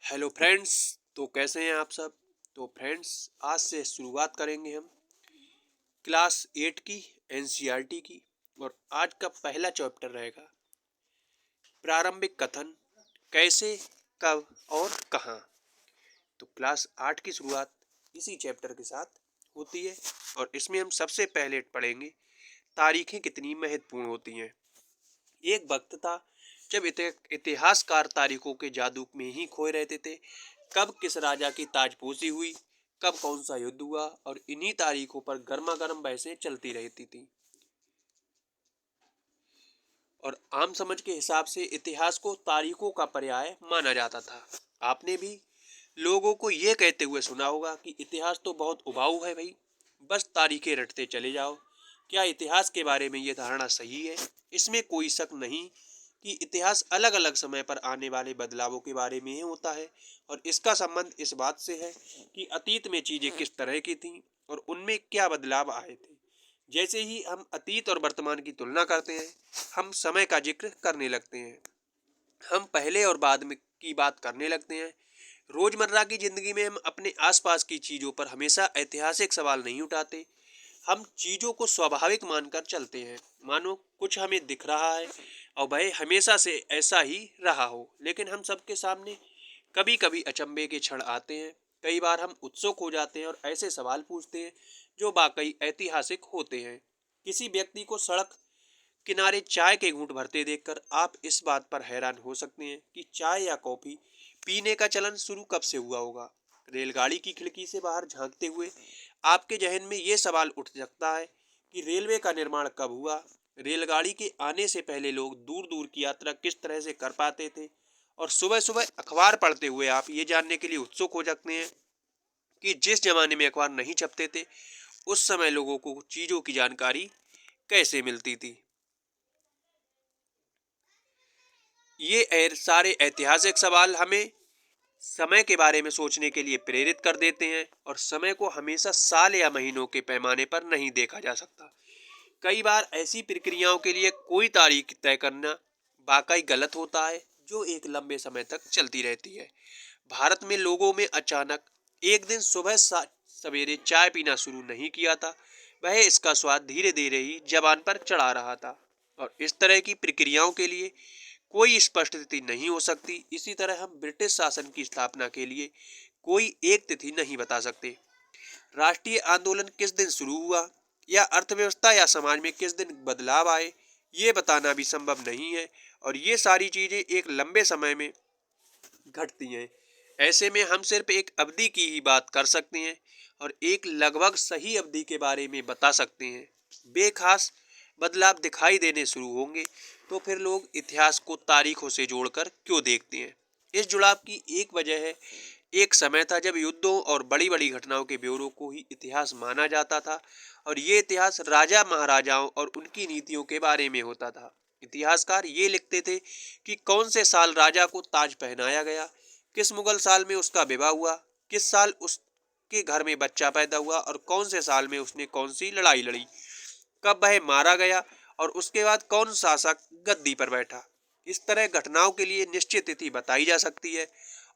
Hello friends. तो कैसे हैं आप सब। तो फ्रेंड्स, आज से शुरुआत करेंगे हम क्लास 8 की एनसीईआरटी की। और आज का पहला चैप्टर रहेगा प्रारंभिक कथन, कैसे, कब और कहाँ। तो क्लास 8 की शुरुआत इसी चैप्टर के साथ होती है और इसमें हम सबसे पहले पढ़ेंगे तारीखें कितनी महत्वपूर्ण होती हैं। एक वक्त था जब इतिहासकार तारीखों के जादू में ही खोए रहते थे। कब किस राजा की ताजपोशी हुई, कब कौन सा युद्ध हुआ, और इन्हीं तारीखों पर गर्मा गर्म बहसें चलती रहती थी। और आम समझ के हिसाब से इतिहास को तारीखों का पर्याय माना जाता था। आपने भी लोगों को यह कहते हुए सुना होगा कि इतिहास तो बहुत उबाऊ है भाई, बस तारीखें रटते चले जाओ। क्या इतिहास के बारे में यह धारणा सही है? इसमें कोई शक नहीं कि इतिहास अलग अलग समय पर आने वाले बदलावों के बारे में ही होता है और इसका संबंध इस बात से है कि अतीत में चीजें किस तरह की थीं और उनमें क्या बदलाव आए थे। जैसे ही हम अतीत और वर्तमान की तुलना करते हैं, हम समय का जिक्र करने लगते हैं, हम पहले और बाद में की बात करने लगते हैं। रोजमर्रा की जिंदगी में हम अपने आसपास की चीजों पर हमेशा ऐतिहासिक सवाल नहीं उठाते। हम चीजों को स्वाभाविक मानकर चलते हैं, मानो कुछ हमें दिख रहा है और वह हमेशा से ऐसा ही रहा हो। लेकिन हम सबके सामने कभी कभी अचंभे के क्षण आते हैं। कई बार हम उत्सुक हो जाते हैं और ऐसे सवाल पूछते हैं जो वाकई ऐतिहासिक होते हैं। किसी व्यक्ति को सड़क किनारे चाय के घूंट भरते देखकर आप इस बात पर हैरान हो सकते हैं कि चाय या कॉफी पीने का चलन शुरू कब से हुआ होगा। रेलगाड़ी की खिड़की से बाहर झांकते हुए आपके जहन में ये सवाल उठ सकता है कि रेलवे का निर्माण कब हुआ। रेलगाड़ी के आने से पहले लोग दूर दूर की यात्रा किस तरह से कर पाते थे। और सुबह सुबह अखबार पढ़ते हुए आप ये जानने के लिए उत्सुक हो सकते हैं कि जिस जमाने में अखबार नहीं छपते थे, उस समय लोगों को चीजों की जानकारी कैसे मिलती थी। ये सारे ऐतिहासिक सवाल हमें समय के बारे में सोचने के लिए प्रेरित कर देते हैं और समय को हमेशा साल या महीनों के पैमाने पर नहीं देखा जा सकता। कई बार ऐसी प्रक्रियाओं के लिए कोई तारीख तय करना वाकई गलत होता है जो एक लंबे समय तक चलती रहती है। भारत में लोगों में अचानक एक दिन सुबह सवेरे चाय पीना शुरू नहीं किया था, वह इसका स्वाद धीरे धीरे ही जबान पर चढ़ा रहा था। और इस तरह की प्रक्रियाओं के लिए कोई स्पष्ट तिथि नहीं हो सकती। इसी तरह हम ब्रिटिश शासन की स्थापना के लिए कोई एक तिथि नहीं बता सकते। राष्ट्रीय आंदोलन किस दिन शुरू हुआ या अर्थव्यवस्था या समाज में किस दिन बदलाव आए, ये बताना भी संभव नहीं है। और ये सारी चीजें एक लंबे समय में घटती हैं। ऐसे में हम सिर्फ एक अवधि की ही बात कर सकते हैं और एक लगभग सही अवधि के बारे में बता सकते हैं। बेखास बदलाव दिखाई देने शुरू होंगे तो फिर लोग इतिहास को तारीखों से जोड़कर क्यों देखते हैं। इस जुड़ाव की एक वजह है, एक समय था जब युद्धों और बड़ी बड़ी घटनाओं के ब्यौरों को ही इतिहास माना जाता था और ये इतिहास राजा महाराजाओं और उनकी नीतियों के बारे में होता था। इतिहासकार ये लिखते थे कि कौन से साल राजा को ताज पहनाया गया, किस मुगल साल में उसका विवाह हुआ, किस साल उसके घर में बच्चा पैदा हुआ और कौन से साल में उसने कौन सी लड़ाई लड़ी, कब वह मारा गया और उसके बाद कौन शासक गद्दी पर बैठा। इस तरह घटनाओं के लिए निश्चित तिथि बताई जा सकती है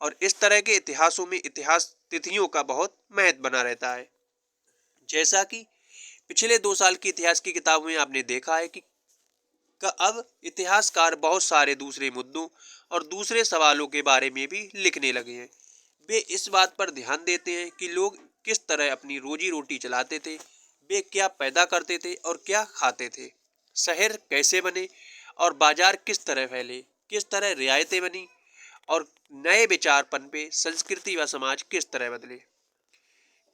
और इस तरह के इतिहासों में इतिहास तिथियों का बहुत महत्व बना रहता है। जैसा कि पिछले 2 साल की इतिहास की किताब में आपने देखा है कि अब इतिहासकार बहुत सारे दूसरे मुद्दों और दूसरे सवालों के बारे में भी लिखने लगे हैं। वे इस बात पर ध्यान देते हैं कि लोग किस तरह अपनी रोजी रोटी चलाते थे, वे क्या पैदा करते थे और क्या खाते थे, शहर कैसे बने और बाजार किस तरह फैले, किस तरह रियायतें बनी और नए विचार पनपे, संस्कृति व समाज किस तरह बदले।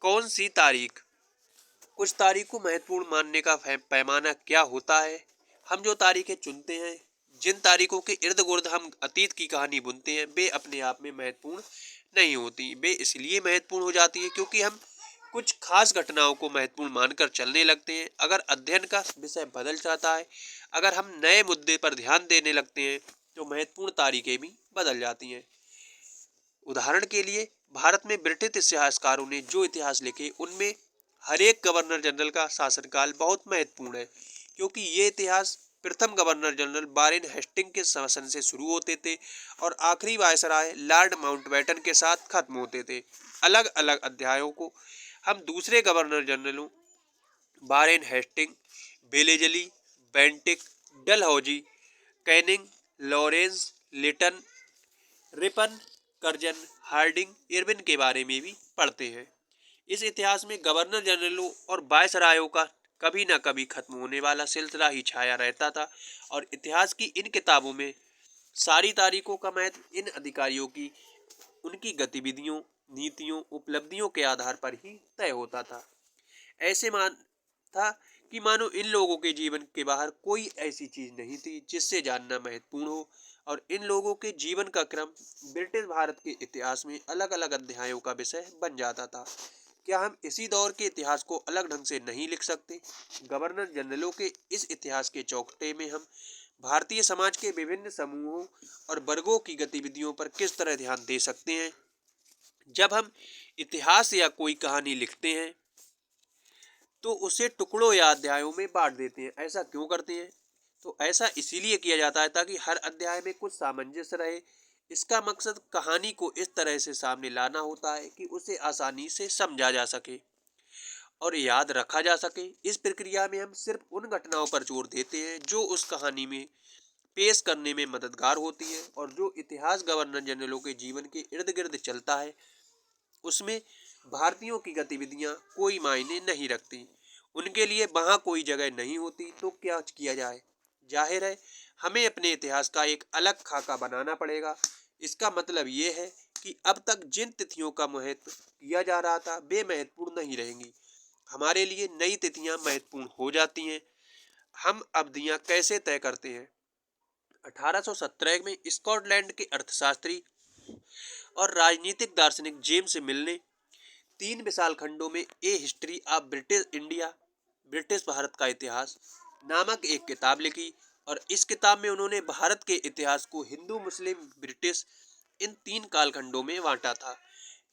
कौन सी तारीख, कुछ तारीख को महत्वपूर्ण मानने का पैमाना क्या होता है। हम जो तारीखें चुनते हैं, जिन तारीखों के इर्द गिर्द हम अतीत की कहानी बुनते हैं, वे अपने आप में महत्वपूर्ण नहीं होती। वे इसलिए महत्वपूर्ण हो जाती है क्योंकि हम कुछ खास घटनाओं को महत्वपूर्ण मानकर चलने लगते हैं। अगर अध्ययन का विषय बदल जाता है, अगर हम नए मुद्दे पर ध्यान देने लगते हैं, तो महत्वपूर्ण तारीखें भी बदल जाती हैं। उदाहरण के लिए भारत में ब्रिटिश इतिहासकारों ने जो इतिहास लिखे, उनमें हर एक गवर्नर जनरल का शासनकाल बहुत महत्वपूर्ण है क्योंकि ये इतिहास प्रथम गवर्नर जनरल वारेन हेस्टिंग के शासन से शुरू होते थे और आखिरी वायसराय लॉर्ड माउंटबेटन के साथ खत्म होते थे। अलग अलग अध्यायों को हम दूसरे गवर्नर जनरलों Warren Hasting, Wellesley, Bentinck, Dalhousie, Canning, Lawrence, Lytton, Ripon, Curzon, Hardinge, Irwin के बारे में भी पढ़ते हैं। इस इतिहास में गवर्नर जनरलों और वायसरायों का कभी न कभी खत्म होने वाला सिलसिला ही छाया रहता था और इतिहास की इन किताबों में सारी तारीखों का महत्व इन अधिकारियों की उनकी गतिविधियों, नीतियों, उपलब्धियों के आधार पर ही तय होता था। ऐसे मान था कि मानो इन लोगों के जीवन के बाहर कोई ऐसी चीज नहीं थी जिससे जानना महत्वपूर्ण हो और इन लोगों के जीवन का क्रम ब्रिटिश भारत के इतिहास में अलग अलग अध्यायों का विषय बन जाता था। क्या हम इसी दौर के इतिहास को अलग ढंग से नहीं लिख सकते? गवर्नर जनरलों के इस इतिहास के चौखटे में हम भारतीय समाज के विभिन्न समूहों और वर्गों की गतिविधियों पर किस तरह ध्यान दे सकते हैं? जब हम इतिहास या कोई कहानी लिखते हैं तो उसे टुकड़ों या अध्यायों में बांट देते हैं। ऐसा क्यों करते हैं? तो ऐसा इसीलिए किया जाता है ताकि हर अध्याय में कुछ सामंजस्य रहे। इसका मकसद कहानी को इस तरह से सामने लाना होता है कि उसे आसानी से समझा जा सके और याद रखा जा सके। इस प्रक्रिया में हम सिर्फ उन घटनाओं पर जोर देते हैं जो उस कहानी में पेश करने में मददगार होती है और जो इतिहास गवर्नर जनरलों के जीवन के इर्द गिर्द चलता है उसमें भारतीयों की गतिविधियां कोई मायने नहीं रखती। उनके लिए वहां कोई जगह नहीं होती। तो क्या किया जाए? जाहिर है हमें अपने इतिहास का एक अलग खाका बनाना पड़ेगा। इसका मतलब ये है कि अब तक जिन तिथियों का महत्व किया जा रहा था वे महत्वपूर्ण नहीं रहेंगी। हमारे लिए नई तिथियां महत्वपूर्ण हो जाती हैं। हम अवधियां कैसे तय करते हैं? 1817 में स्कॉटलैंड के अर्थशास्त्री और राजनीतिक दार्शनिक जेम्स मिल ने 3 विशाल खंडों में a history of British India, British Bharat का इतिहास नामक एक किताब लिखी और इस किताब में उन्होंने भारत के इतिहास को हिंदू, मुस्लिम, ब्रिटिश इन 3 कालखंडों में बांटा था।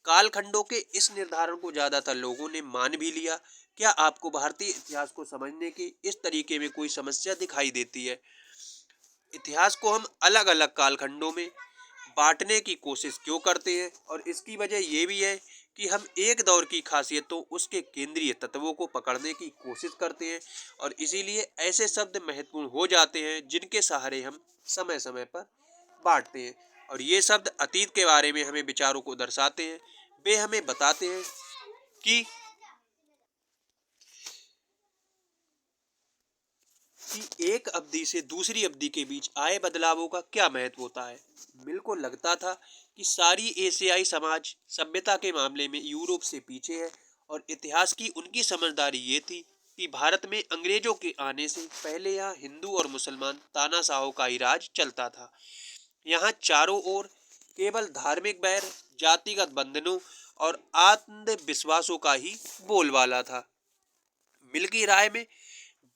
कालखंडों के इस निर्धारण को ज्यादातर लोगों ने मान भी लिया। क्या आपको भारतीय इतिहास को समझने के इस तरीके में कोई समस्या दिखाई देती है? इतिहास को हम अलग अलग कालखंडों में बांटने की कोशिश क्यों करते हैं? और इसकी वजह ये भी है कि हम एक दौर की खासियतों, उसके केंद्रीय तत्वों को पकड़ने की कोशिश करते हैं और इसीलिए ऐसे शब्द महत्वपूर्ण हो जाते हैं जिनके सहारे हम समय समय पर बांटते हैं और ये शब्द अतीत के बारे में हमें विचारों को दर्शाते हैं। वे हमें बताते हैं कि एक अवधि से दूसरी अवधि के बीच आए बदलावों का क्या महत्व होता है। मिल को लगता था कि सारी एशियाई समाज सभ्यता के मामले में यूरोप से पीछे है और इतिहास की उनकी समझदारी ये थी कि भारत में अंग्रेजों के आने से पहले यहाँ हिंदू और मुसलमान तानाशाहों का ही राज चलता था। यहाँ चारों ओर केवल धार्मिक बैर, जातिगत बंधनों और अंधविश्वासों का ही बोलबाला था। मिल की राय में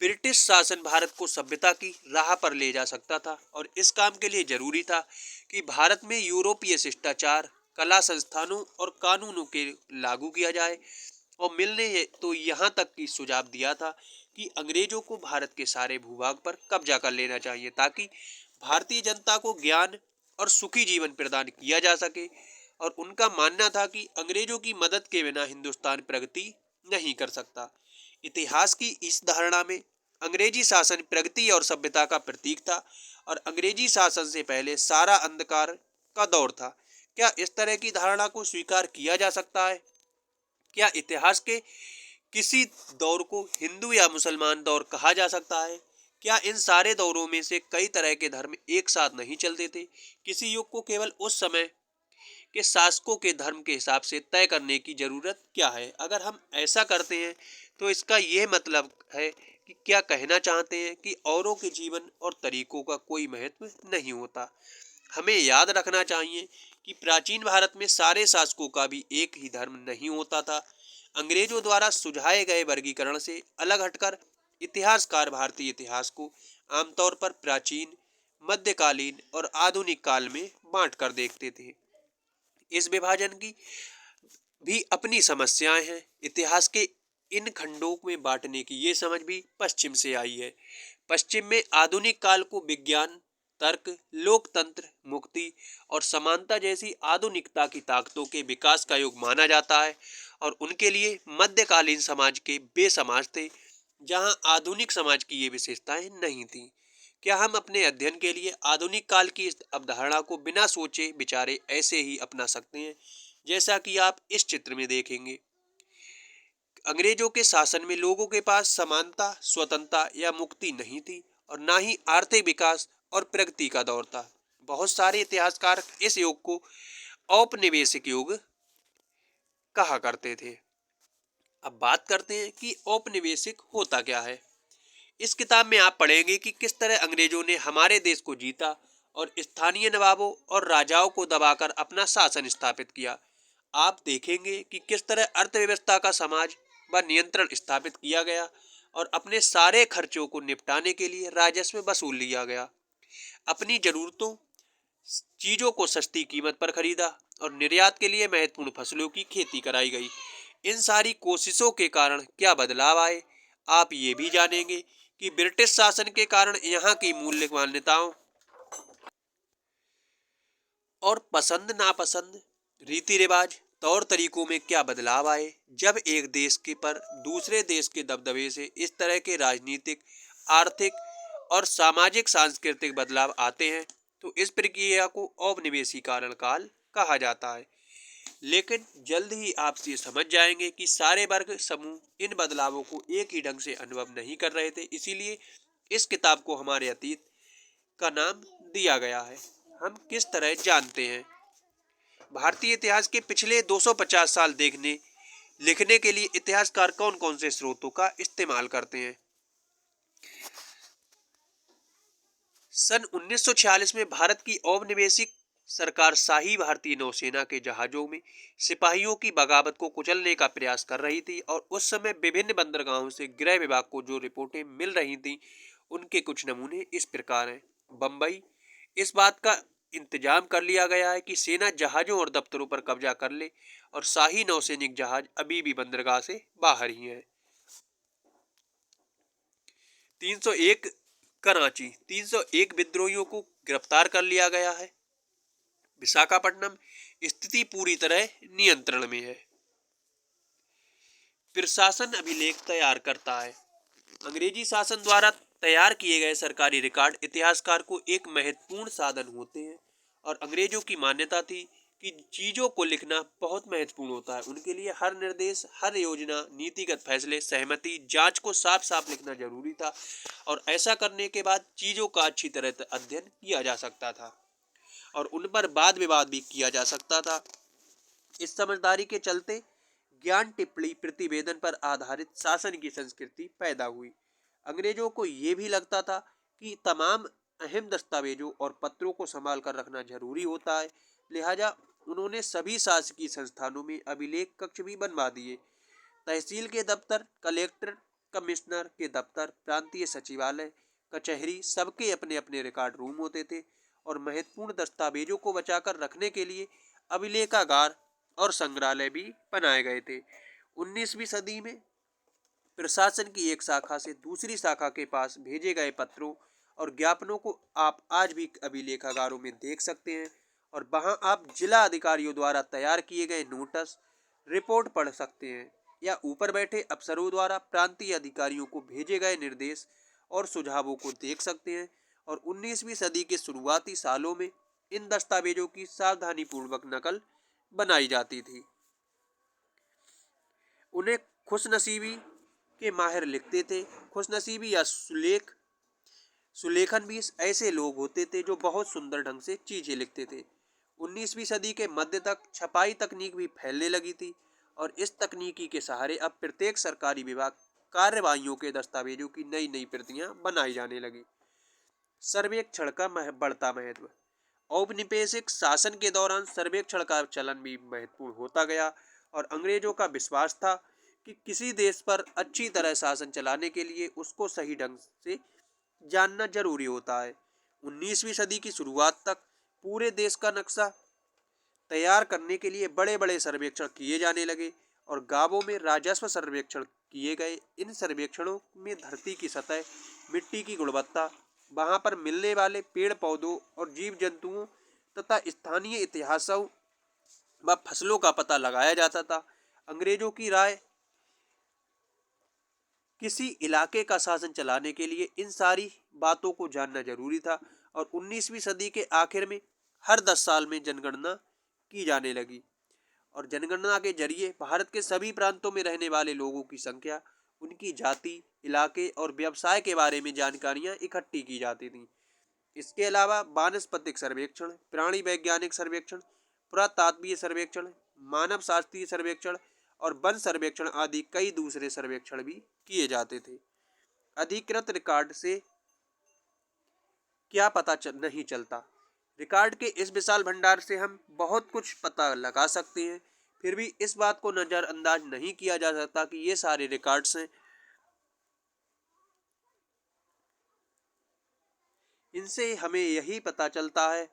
ब्रिटिश शासन भारत को सभ्यता की राह पर ले जा सकता था और इस काम के लिए जरूरी था कि भारत में यूरोपीय शिष्टाचार, कला संस्थानों और कानूनों के लागू किया जाए। और मिल ने तो यहाँ तक की सुझाव दिया था कि अंग्रेजों को भारत के सारे भूभाग पर कब्जा कर लेना चाहिए ताकि भारतीय जनता को ज्ञान और सुखी जीवन प्रदान किया जा सके। और उनका मानना था कि अंग्रेजों की मदद के बिना हिंदुस्तान प्रगति नहीं कर सकता। इतिहास की इस धारणा में अंग्रेजी शासन प्रगति और सभ्यता का प्रतीक था और अंग्रेजी शासन से पहले सारा अंधकार का दौर था। क्या इस तरह की धारणा को स्वीकार किया जा सकता है? क्या इतिहास के किसी दौर को हिंदू या मुसलमान दौर कहा जा सकता है? क्या इन सारे दौरों में से कई तरह के धर्म एक साथ नहीं चलते थे? किसी युग को केवल उस समय के शासकों के धर्म के हिसाब से तय करने की जरूरत क्या है? अगर हम ऐसा करते हैं तो इसका यह मतलब है कि क्या कहना चाहते हैं कि औरों के जीवन और तरीकों का कोई महत्व नहीं होता। हमें याद रखना चाहिए कि प्राचीन भारत में सारे शासकों का भी एक ही धर्म नहीं होता था। अंग्रेजों द्वारा सुझाए गए वर्गीकरण से अलग हटकर इतिहासकार भारतीय इतिहास को आमतौर पर प्राचीन, मध्यकालीन और आधुनिक काल में बांट कर देखते थे। इस विभाजन की भी अपनी समस्याएं हैं। इतिहास के इन खंडों में बांटने की ये समझ भी पश्चिम से आई है। पश्चिम में आधुनिक काल को विज्ञान, तर्क, लोकतंत्र, मुक्ति और समानता जैसी आधुनिकता की ताकतों के विकास का युग माना जाता है और उनके लिए मध्यकालीन समाज के वे समाज थे जहां आधुनिक समाज की ये विशेषताएं नहीं थीं। क्या हम अपने अध्ययन के लिए आधुनिक काल की इस अवधारणा को बिना सोचे विचारे ऐसे ही अपना सकते हैं जैसा कि आप इस चित्र में देखेंगे? अंग्रेजों के शासन में लोगों के पास समानता, स्वतंत्रता या मुक्ति नहीं थी और ना ही आर्थिक विकास और प्रगति का दौर था। बहुत सारे इतिहासकार इस युग को औपनिवेशिक युग कहा करते थे। अब बात करते हैं कि औपनिवेशिक होता क्या है। इस किताब में आप पढ़ेंगे कि किस तरह अंग्रेजों ने हमारे देश को जीता और स्थानीय नवाबों और राजाओं को दबाकर अपना शासन स्थापित किया। आप देखेंगे कि किस तरह अर्थव्यवस्था का समाज व नियंत्रण स्थापित किया गया और अपने सारे खर्चों को निपटाने के लिए राजस्व वसूल लिया गया। अपनी जरूरतों चीजों को सस्ती कीमत पर खरीदा और निर्यात के लिए महत्वपूर्ण फसलों की खेती कराई गई। इन सारी कोशिशों के कारण क्या बदलाव आए, आप ये भी जानेंगे कि ब्रिटिश शासन के कारण यहाँ की मूल्य मान्यताओं और पसंद नापसंद, रीति रिवाज, तौर तरीकों में क्या बदलाव आए जब एक देश के पर दूसरे देश के दबदबे से इस तरह के राजनीतिक, आर्थिक और सामाजिक सांस्कृतिक बदलाव आते हैं तो इस प्रक्रिया को औपनिवेशीकरण काल कहा जाता है। लेकिन जल्द ही आप ये समझ जाएंगे कि सारे वर्ग समूह इन बदलावों को एक ही ढंग से अनुभव नहीं कर रहे थे, इसीलिए इस किताब को हमारे अतीत का नाम दिया गया है। हम किस तरह जानते हैं? भारतीय इतिहास के पिछले 250 साल लिखने के लिए इतिहासकार कौन कौन से स्रोतों का इस्तेमाल करते हैं? सन 1946 में भारत की औपनिवेशिक सरकार शाही भारतीय नौसेना के जहाजों में सिपाहियों की बगावत को कुचलने का प्रयास कर रही थी और उस समय विभिन्न बंदरगाहों से गृह विभाग को जो रिपोर्टें मिल रही थीं उनके कुछ नमूने इस प्रकार हैं। बम्बई, इस बात का इंतजाम कर लिया गया है कि सेना जहाजों और दफ्तरों पर कब्जा कर ले और शाही नौसैनिक जहाज अभी भी बंदरगाह से बाहर ही हैं। 301 कराची, 301 विद्रोहियों को गिरफ्तार कर लिया गया है। विशाखापट्टनम, स्थिति पूरी तरह नियंत्रण में है। प्रशासन अभिलेख तैयार करता है। अंग्रेजी शासन द्वारा तैयार किए गए सरकारी रिकॉर्ड इतिहासकार को एक महत्वपूर्ण साधन होते हैं और अंग्रेजों की मान्यता थी कि चीजों को लिखना बहुत महत्वपूर्ण होता है। उनके लिए हर निर्देश, हर योजना, नीतिगत फैसले, सहमति, जांच को साफ साफ लिखना जरूरी था और ऐसा करने के बाद चीजों का अच्छी तरह से अध्ययन किया जा सकता था और उन पर वाद विवाद भी किया जा सकता था। इस समझदारी के चलते ज्ञान टिप्पणी प्रतिवेदन पर आधारित शासन की संस्कृति पैदा हुई। अंग्रेजों को ये भी लगता था कि तमाम अहम दस्तावेजों और पत्रों को संभाल कर रखना जरूरी होता है, लिहाजा उन्होंने सभी शासकीय संस्थानों में अभिलेख कक्ष भी बनवा दिए। तहसील के दफ्तर, कलेक्टर, कमिश्नर के दफ्तर, प्रांतीय सचिवालय, कचहरी, सबके अपने अपने रिकॉर्ड रूम होते थे और महत्वपूर्ण दस्तावेजों को बचाकर रखने के लिए अभिलेखागार और संग्रहालय भी बनाए गए थे। 19वीं सदी में प्रशासन की एक शाखा से दूसरी शाखा के पास भेजे गए पत्रों और ज्ञापनों को आप आज भी अभिलेखागारों में देख सकते हैं और वहां आप जिला अधिकारियों द्वारा तैयार किए गए नोटिस, रिपोर्ट पढ़ सकते हैं या ऊपर बैठे अफसरों द्वारा प्रांतीय अधिकारियों को भेजे गए निर्देश और सुझावों को देख सकते हैं। और 19वीं सदी के शुरुआती सालों में इन दस्तावेजों की सावधानीपूर्वक नकल बनाई जाती थी। उन्हें खुशनसीबी के माहिर लिखते थे। खुशनसीबी या सुलेखन भी ऐसे लोग होते थे जो बहुत सुंदर ढंग से चीजें लिखते थे। 19वीं सदी के मध्य तक छपाई तकनीक भी फैलने लगी थी और इस तकनीकी के सहारे अब प्रत्येक सरकारी विभाग कार्यवाहियों के दस्तावेजों की नई नई प्रतियां बनाई जाने लगी। सर्वेक्षण का बढ़ता महत्व। औपनिवेशिक शासन के दौरान सर्वेक्षण का चलन भी महत्वपूर्ण होता गया और अंग्रेजों का विश्वास था कि किसी देश पर अच्छी तरह शासन चलाने के लिए उसको सही ढंग से जानना जरूरी होता है। 19वीं सदी की शुरुआत तक पूरे देश का नक्शा तैयार करने के लिए बड़े बड़े सर्वेक्षण किए जाने लगे और गांवों में राजस्व सर्वेक्षण किए गए। इन सर्वेक्षणों में धरती की सतह, मिट्टी की गुणवत्ता, वहाँ पर मिलने वाले पेड़ पौधों और जीव जंतुओं तथा स्थानीय इतिहासों व फसलों का पता लगाया जाता था। अंग्रेजों की राय किसी इलाके का शासन चलाने के लिए इन सारी बातों को जानना जरूरी था और 19वीं सदी के आखिर में हर 10 साल में जनगणना की जाने लगी और जनगणना के जरिए भारत के सभी प्रांतों में रहने वाले लोगों की संख्या, उनकी जाति, इलाके और व्यवसाय के बारे में जानकारियां इकट्ठी की जाती थीं। इसके अलावा वानस्पतिक सर्वेक्षण, प्राणी वैज्ञानिक सर्वेक्षण, पुरातात्वीय सर्वेक्षण, मानव शास्त्रीय सर्वेक्षण और वन सर्वेक्षण आदि कई दूसरे सर्वेक्षण भी किए जाते थे। अधिकृत रिकॉर्ड से क्या पता नहीं चलता। रिकॉर्ड के इस विशाल भंडार से हम बहुत कुछ पता लगा सकते हैं, फिर भी इस बात को नज़रअंदाज नहीं किया जा सकता कि ये सारे रिकॉर्ड्स हैं, इनसे हमें यही पता चलता है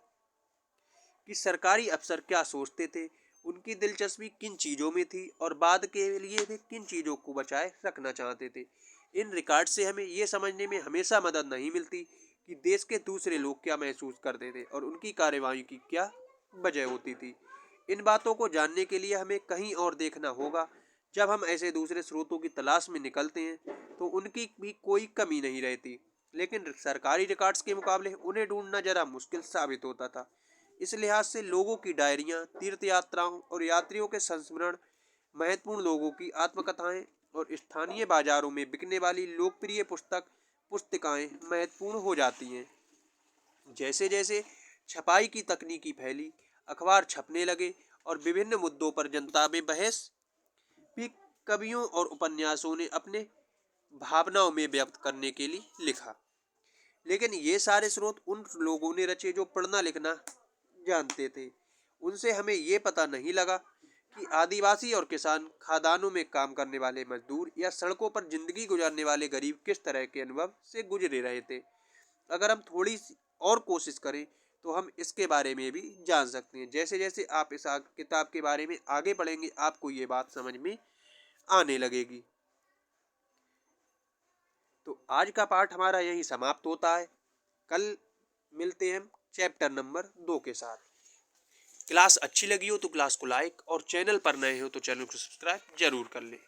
कि सरकारी अफसर क्या सोचते थे, उनकी दिलचस्पी किन चीज़ों में थी और बाद के लिए वे किन चीज़ों को बचाए रखना चाहते थे। इन रिकॉर्ड से हमें ये समझने में हमेशा मदद नहीं मिलती कि देश के दूसरे लोग क्या महसूस करते थे और उनकी कार्रवाई की क्या वजह होती थी। इन बातों को जानने के लिए हमें कहीं और देखना होगा। जब हम ऐसे दूसरे स्रोतों की तलाश में निकलते हैं तो उनकी भी कोई कमी नहीं रहती, लेकिन सरकारी रिकॉर्ड्स के मुकाबले उन्हें ढूंढना जरा मुश्किल साबित होता था। इस लिहाज से लोगों की डायरियाँ, तीर्थ यात्राओं और यात्रियों के संस्मरण, महत्वपूर्ण लोगों की आत्मकथाएं और स्थानीय बाजारों में बिकने वाली लोकप्रिय पुस्तिकाएं महत्वपूर्ण हो जाती हैं। जैसे जैसे छपाई की तकनीकी फैली, अखबार छपने लगे और विभिन्न मुद्दों पर जनता में बहस भी कवियों और उपन्यासों ने अपने भावनाओं में व्यक्त करने के लिए लिखा। लेकिन ये सारे स्रोत उन लोगों ने रचे जो पढ़ना लिखना जानते थे। उनसे हमें ये पता नहीं लगा कि आदिवासी और किसान, खादानों में काम करने वाले मजदूर या सड़कों पर जिंदगी गुजारने वाले गरीब किस तरह के अनुभव से गुजरे रहे थे। अगर हम थोड़ी सी और कोशिश करें तो हम इसके बारे में भी जान सकते हैं। जैसे जैसे आप इस किताब के बारे में आगे पढ़ेंगे, आपको ये बात समझ में आने लगेगी। तो आज का पाठ हमारा यहीं समाप्त होता है। कल मिलते हैं चैप्टर नंबर 2 के साथ। क्लास अच्छी लगी हो तो क्लास को लाइक और चैनल पर नए हो तो चैनल को सब्सक्राइब जरूर कर लें।